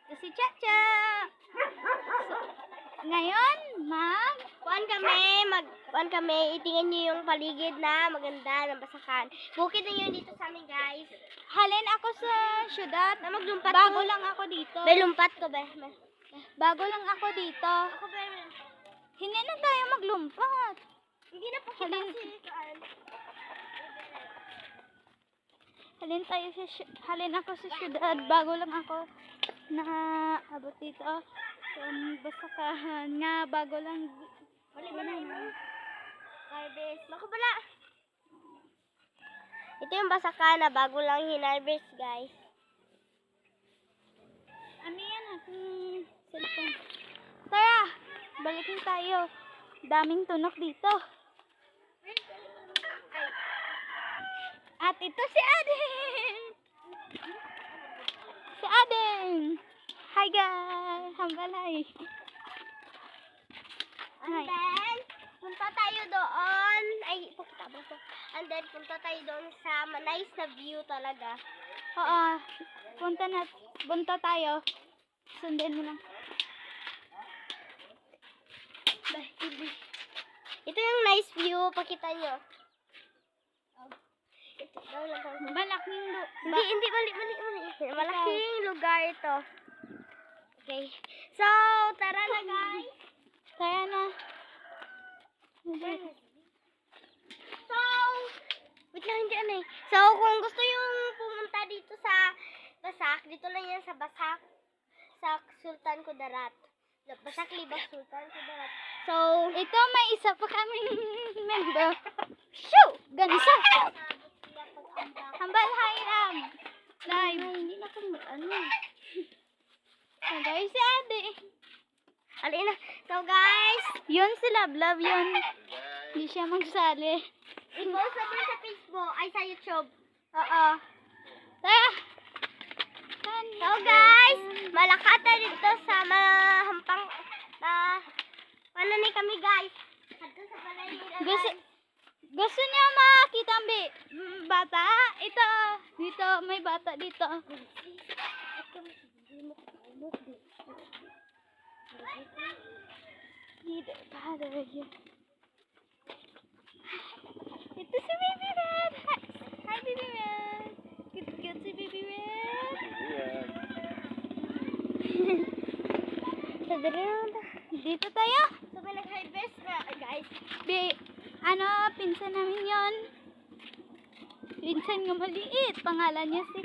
Ito si Chacha. Ngayon, kuan kami, itingnan niyo yung paligid na maganda ng Basakan. Bukid na yun dito sa amin, guys. Halin ako sa syudad. Na maglumpat Bago ko. lang ako dito. May lumpat ko ba? Bago lang ako dito. Ako ba? Hindi na tayo maglumpat. Hindi na po kita Halin. kasi kuan. Halin ako sa syudad. Bago lang ako na abot dito. Basakahan nga. Bago lang. Wala ba na? Harvest. Makabala. Ito yung Basakan na bago lang hinarvest, guys. Ano yan? Aking cellphone. Tara! Balikin tayo. Daming tunok dito. At ito si Aden! Si Aden! Hi guys! Hambalay! And then, punta tayo doon. Ay, pakita ba ko? And then, punta tayo doon sa nice na view talaga. Oo. Punta tayo. Sundin mo lang. Ito yung nice view. Pakita nyo. Ito daw lang. Malaking Hindi, mali. Malaking lugar ito. Okay. So, tara na guys. Kaya na. So, wait lang dyan eh. So, kung gusto yung pumunta dito sa Basak, dito lang yan sa Basak, sa Sultan Kudarat. Basak Libas Sultan Kudarat. So, Ito may isa pa kaming member. Shoo! Ganisa! Hambal hiram! Live. hindi na kung ano. Guys, si Ade. Alin na. So, guys, Yun si Love yun. Hindi siya magsali. i-post na po sa Facebook, ay sa YouTube. Oo. Tara! So, guys, malakata dito sa mahampang pananay kami, guys. Dito sa balay nila, Gusto niya makakita ang bata? Ito. Dito. May bata dito. Dito. Ito si Baby Red. Hi, Baby Red. Cute si Baby Red. Dito tayo. So, may nag-harvest na, guys. Pinsan namin yon. Pinsan nga maliit. Pangalan niya si